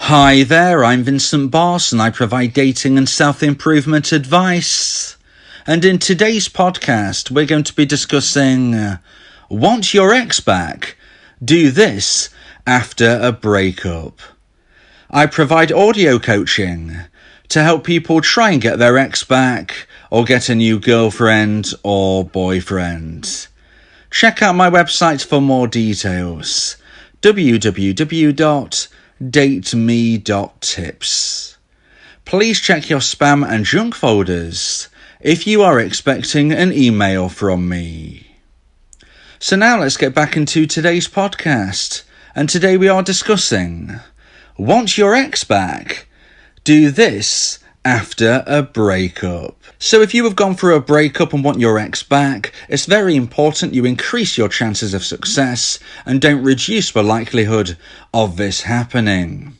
Hi there, I'm Vincent and I provide dating and self-improvement advice. And in today's podcast, we're going to be discussing want your ex back? Do this after a breakup. I provide audio coaching to help people try and get their ex back or get a new girlfriend or boyfriend. Check out my website for more details. www.dateme.tips. Please check your spam and junk folders if you are expecting an email from me. So now let's get back into today's podcast. And today we are discussing want your ex back? Do this after a breakup. So if you have gone through a breakup and want your ex back, it's very important you increase your chances of success and don't reduce the likelihood of this happening.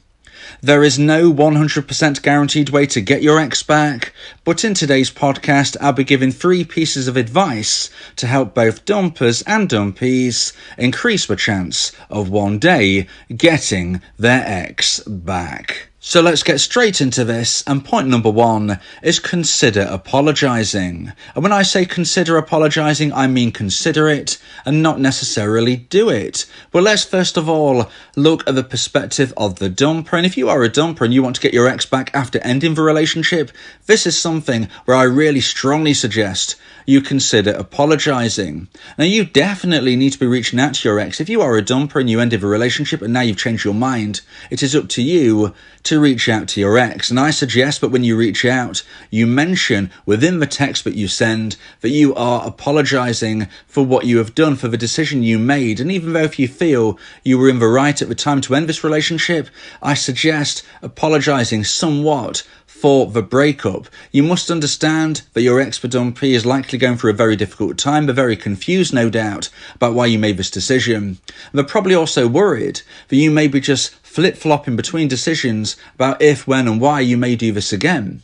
There is no 100% guaranteed way to get your ex back, but in today's podcast I'll be giving 3 pieces of advice to help both dumpers and dumpees increase the chance of one day getting their ex back. So let's get straight into this, and point number 1 is consider apologising. And when I say consider apologising, I mean consider it and not necessarily do it. But let's first of all look at the perspective of the dumper. And if you are a dumper and you want to get your ex back after ending the relationship, this is something where I really strongly suggest you consider apologising. Now, you definitely need to be reaching out to your ex. If you are a dumper and you ended the relationship and now you've changed your mind, it is up to you to reach out to your ex. And I suggest that when you reach out, you mention within the text that you send that you are apologising for what you have done, for the decision you made. And even though if you feel you were in the right at the time to end this relationship, I suggest apologising somewhat for the breakup. You must understand that your ex for dumpee is likely going through a very difficult time. They're very confused, no doubt, about why you made this decision. They're probably also worried that you may be just flip-flopping between decisions about if, when and why you may do this again.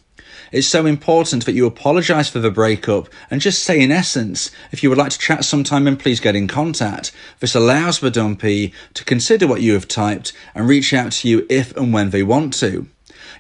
It's so important that you apologise for the breakup and just say in essence, if you would like to chat sometime, then please get in contact. This allows the dumpee to consider what you have typed and reach out to you if and when they want to.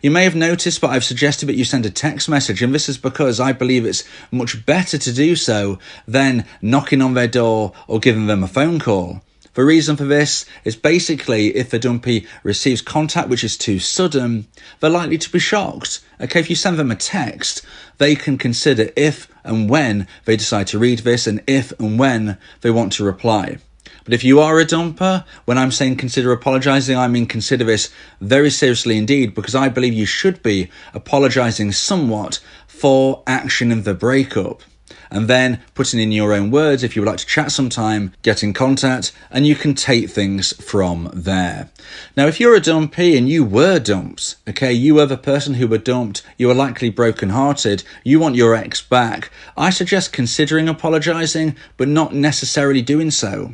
You may have noticed, but I've suggested that you send a text message, and this is because I believe it's much better to do so than knocking on their door or giving them a phone call. The reason for this is basically if the dumpee receives contact which is too sudden, they're likely to be shocked. Okay, if you send them a text, they can consider if and when they decide to read this and if and when they want to reply. But if you are a dumper, when I'm saying consider apologising, I mean consider this very seriously indeed, because I believe you should be apologising somewhat for action in the breakup. And then putting in your own words, if you would like to chat sometime, get in contact, and you can take things from there. Now, if you're a dumpee and you were dumped, okay, you were the person who were dumped, you were likely broken-hearted, you want your ex back, I suggest considering apologising, but not necessarily doing so.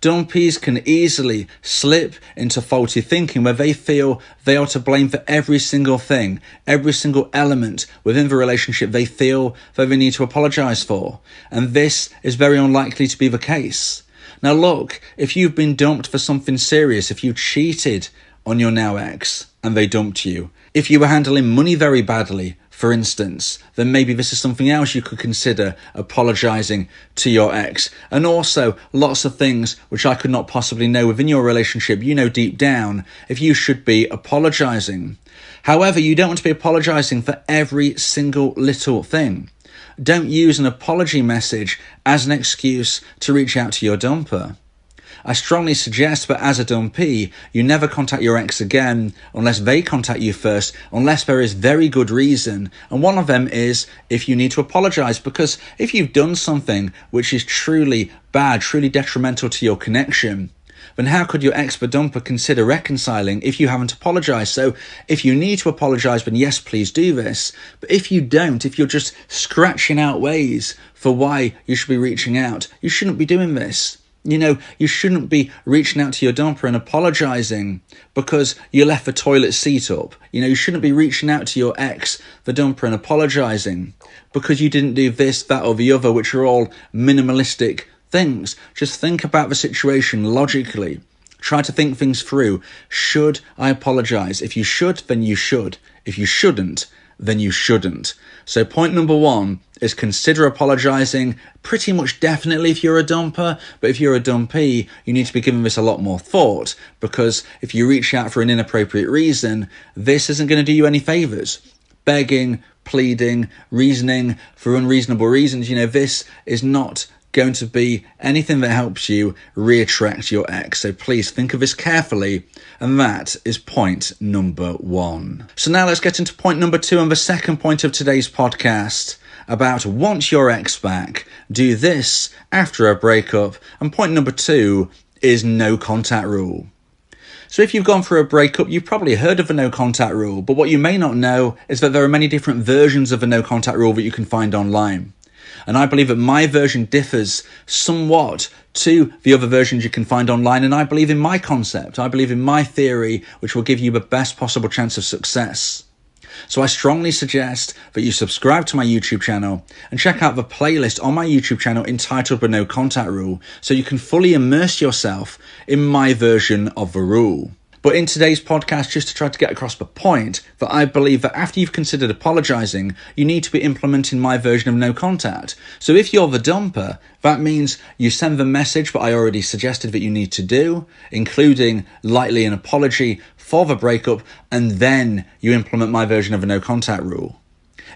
Dumpees can easily slip into faulty thinking where they feel they are to blame for every single thing, every single element within the relationship they feel that they need to apologise for. And this is very unlikely to be the case. Now look, if you've been dumped for something serious, if you cheated on your now ex and they dumped you, if you were handling money very badly, for instance, then maybe this is something else you could consider apologising to your ex. And also lots of things which I could not possibly know within your relationship, you know deep down, if you should be apologising. However, you don't want to be apologising for every single little thing. Don't use an apology message as an excuse to reach out to your dumper. I strongly suggest that as a dumpee, you never contact your ex again unless they contact you first, unless there is very good reason. And one of them is if you need to apologise, because if you've done something which is truly bad, truly detrimental to your connection, then how could your ex dumper consider reconciling if you haven't apologised? So if you need to apologise, then yes, please do this. But if you don't, if you're just scratching out ways for why you should be reaching out, you shouldn't be doing this. You know, you shouldn't be reaching out to your dumper and apologising because you left the toilet seat up. You know, you shouldn't be reaching out to your ex, the dumper, and apologising because you didn't do this, that, or the other, which are all minimalistic things. Just think about the situation logically. Try to think things through. Should I apologize? If you should, then you should. If you shouldn't, then you shouldn't. So point number 1 is consider apologizing, pretty much definitely if you're a dumper, but if you're a dumpee, you need to be giving this a lot more thought, because if you reach out for an inappropriate reason, this isn't going to do you any favors. Begging, pleading, reasoning for unreasonable reasons, this is not going to be anything that helps you reattract your ex. So please think of this carefully, and that is point number 1. So now let's get into point number 2 and the second point of today's podcast about want your ex back, do this after a breakup, and point number 2 is no contact rule. So if you've gone through a breakup, you've probably heard of the no contact rule, but what you may not know is that there are many different versions of the no contact rule that you can find online. And I believe that my version differs somewhat to the other versions you can find online. And I believe in my concept. I believe in my theory, which will give you the best possible chance of success. So I strongly suggest that you subscribe to my YouTube channel and check out the playlist on my YouTube channel entitled The No Contact Rule, so you can fully immerse yourself in my version of the rule. But in today's podcast, just to try to get across the point that I believe that after you've considered apologizing, you need to be implementing my version of no contact. So if you're the dumper, that means you send the message that I already suggested that you need to do, including likely an apology for the breakup, and then you implement my version of a no contact rule.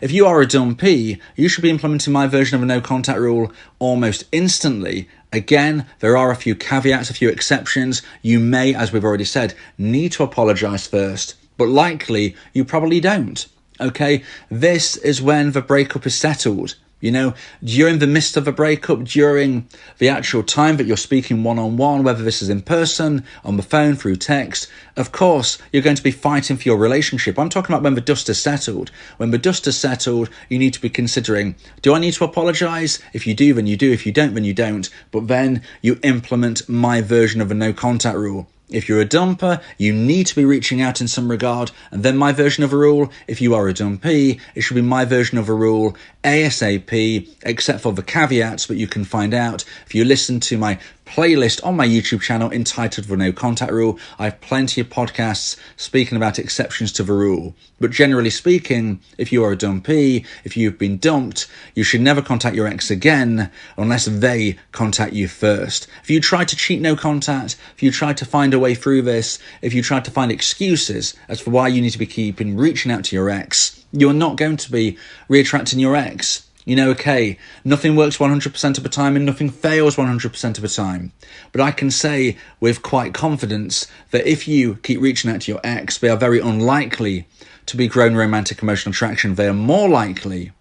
If you are a dumpee, you should be implementing my version of a no contact rule almost instantly. Again, there are a few caveats, a few exceptions. You may, as we've already said, need to apologize first, but likely you probably don't. Okay, this is when the breakup is settled. During the midst of a breakup, during the actual time that you're speaking one-on-one, whether this is in person, on the phone, through text, of course, you're going to be fighting for your relationship. I'm talking about when the dust is settled. When the dust is settled, you need to be considering, do I need to apologize? If you do, then you do. If you don't, then you don't. But then you implement my version of a no contact rule. If you're a dumper, you need to be reaching out in some regard, and then my version of a rule. If you are a dumpee, it should be my version of a rule ASAP, except for the caveats that you can find out if you listen to my playlist on my YouTube channel entitled The No Contact Rule. I have plenty of podcasts speaking about exceptions to the rule. But generally speaking, if you are a dumpee, if you've been dumped, you should never contact your ex again unless they contact you first. If you try to cheat no contact, if you try to find a way through this, if you try to find excuses as for why you need to be reaching out to your ex, you're not going to be reattracting your ex. Okay, nothing works 100% of the time and nothing fails 100% of the time. But I can say with quite confidence that if you keep reaching out to your ex, they are very unlikely to be growing romantic emotional attraction. They are more likely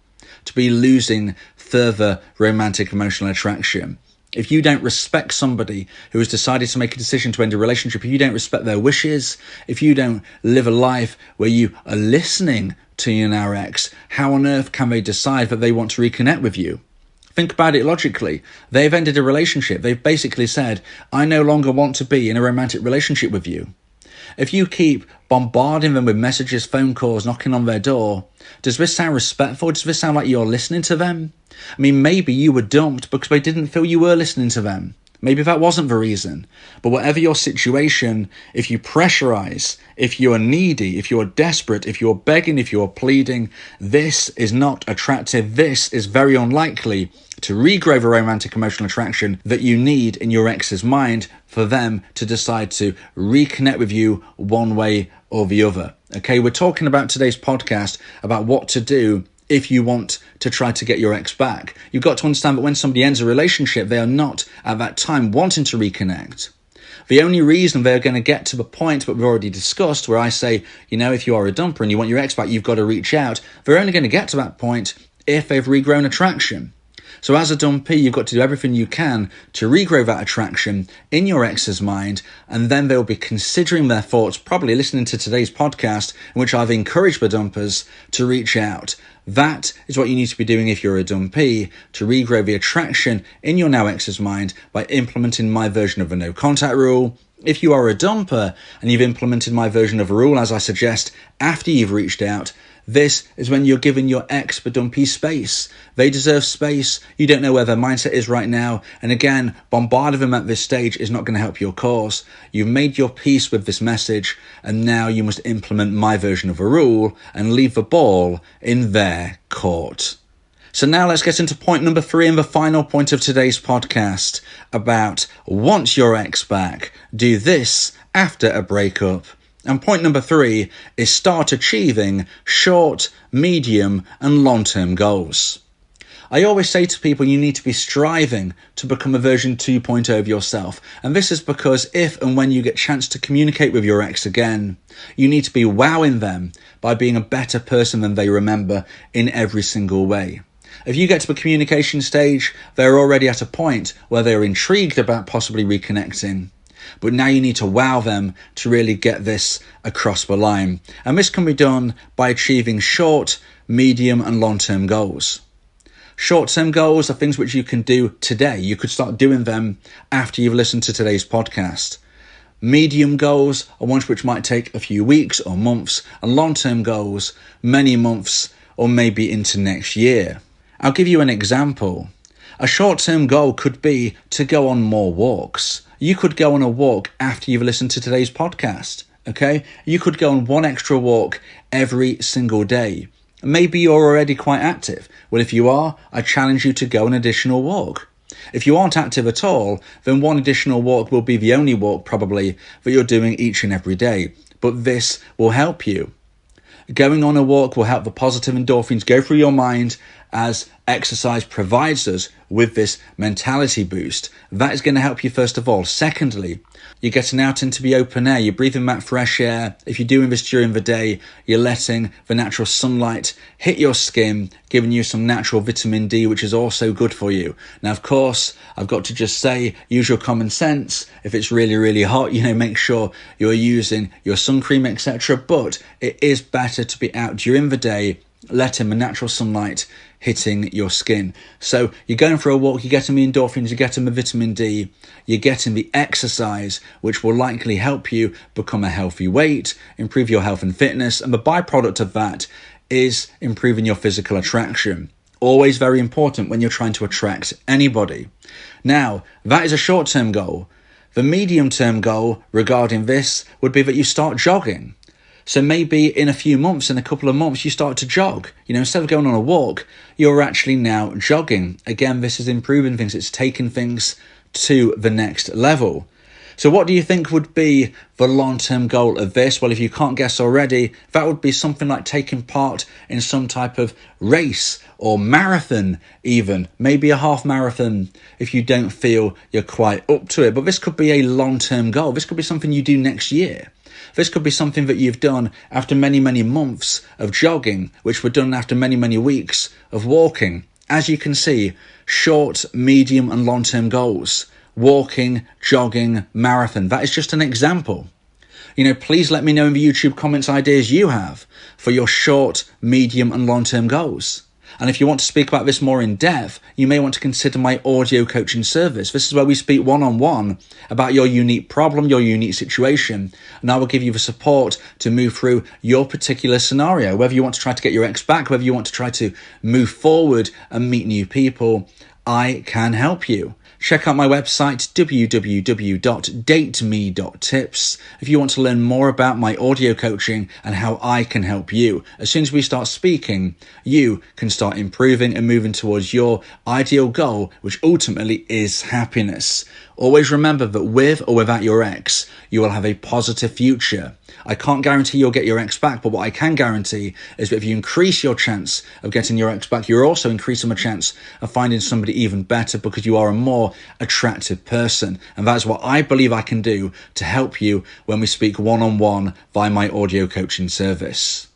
to be losing further romantic emotional attraction. If you don't respect somebody who has decided to make a decision to end a relationship, if you don't respect their wishes, if you don't live a life where you are listening to your now ex, how on earth can they decide that they want to reconnect with you? Think about it logically. They've ended a relationship. They've basically said, I no longer want to be in a romantic relationship with you. If you keep bombarding them with messages, phone calls, knocking on their door, does this sound respectful? Does this sound like you're listening to them? Maybe you were dumped because they didn't feel you were listening to them. Maybe that wasn't the reason. But whatever your situation, if you pressurize, if you are needy, if you are desperate, if you are begging, if you are pleading, this is not attractive. This is very unlikely to regrow the romantic emotional attraction that you need in your ex's mind for them to decide to reconnect with you one way or the other. Okay, we're talking about today's podcast about what to do if you want to try to get your ex back. You've got to understand that when somebody ends a relationship, they are not at that time wanting to reconnect. The only reason they're going to get to the point that we've already discussed, where I say, if you are a dumper and you want your ex back, you've got to reach out. They're only going to get to that point if they've regrown attraction. So as a dumpee, you've got to do everything you can to regrow that attraction in your ex's mind, and then they'll be considering their thoughts, probably listening to today's podcast, in which I've encouraged the dumpers to reach out. That is what you need to be doing if you're a dumpee, to regrow the attraction in your now ex's mind by implementing my version of a no contact rule. If you are a dumper and you've implemented my version of a rule, as I suggest, after you've reached out, this is when you're giving your ex the dumpee space. They deserve space. You don't know where their mindset is right now. And again, bombarding them at this stage is not going to help your cause. You've made your peace with this message, and now you must implement my version of a rule and leave the ball in their court. So now let's get into point number 3 and the final point of today's podcast about want your ex back. Do this after a breakup. And point number 3 is start achieving short, medium, and long-term goals. I always say to people you need to be striving to become a version 2.0 of yourself. And this is because if and when you get a chance to communicate with your ex again, you need to be wowing them by being a better person than they remember in every single way. If you get to the communication stage, they're already at a point where they're intrigued about possibly reconnecting. But now you need to wow them to really get this across the line. And this can be done by achieving short, medium, and long-term goals. Short-term goals are things which you can do today. You could start doing them after you've listened to today's podcast. Medium goals are ones which might take a few weeks or months, and long-term goals, many months or maybe into next year. I'll give you an example. A short-term goal could be to go on more walks. You could go on a walk after you've listened to today's podcast, okay? You could go on one extra walk every single day. Maybe you're already quite active. Well, if you are, I challenge you to go an additional walk. If you aren't active at all, then one additional walk will be the only walk probably that you're doing each and every day. But this will help you. Going on a walk will help the positive endorphins go through your mind as exercise provides us with this mentality boost. That is going to help you first of all. Secondly, you're getting out into the open air, you're breathing that fresh air. If you're doing this during the day, you're letting the natural sunlight hit your skin, giving you some natural vitamin D, which is also good for you. Now, of course, I've got to just say, use your common sense. If it's really, really hot, make sure you're using your sun cream, etc. But it is better to be out during the day, letting the natural sunlight hitting your skin. So you're going for a walk, you're getting the endorphins, you're getting the vitamin D, you're getting the exercise, which will likely help you become a healthy weight, improve your health and fitness, and the byproduct of that is improving your physical attraction. Always very important when you're trying to attract anybody. Now, that is a short-term goal. The medium-term goal regarding this would be that you start jogging. So maybe in a few months, in a couple of months, you start to jog. Instead of going on a walk, you're actually now jogging. Again, this is improving things. It's taking things to the next level. So what do you think would be the long-term goal of this? Well, if you can't guess already, that would be something like taking part in some type of race or marathon even. Maybe a half marathon if you don't feel you're quite up to it. But this could be a long-term goal. This could be something you do next year. This could be something that you've done after many, many months of jogging, which were done after many, many weeks of walking. As you can see, short, medium and long-term goals. Walking, jogging, marathon. That is just an example. Please let me know in the YouTube comments ideas you have for your short, medium and long-term goals. And if you want to speak about this more in depth, you may want to consider my audio coaching service. This is where we speak one-on-one about your unique problem, your unique situation, and I will give you the support to move through your particular scenario. Whether you want to try to get your ex back, whether you want to try to move forward and meet new people, I can help you. Check out my website, www.dateme.tips, if you want to learn more about my audio coaching and how I can help you. As soon as we start speaking, you can start improving and moving towards your ideal goal, which ultimately is happiness. Always remember that with or without your ex, you will have a positive future. I can't guarantee you'll get your ex back, but what I can guarantee is that if you increase your chance of getting your ex back, you're also increasing the chance of finding somebody even better because you are a more attractive person. And that's what I believe I can do to help you when we speak one-on-one via my audio coaching service.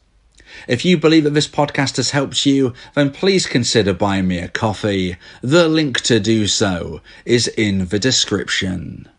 If you believe that this podcast has helped you, then please consider buying me a coffee. The link to do so is in the description.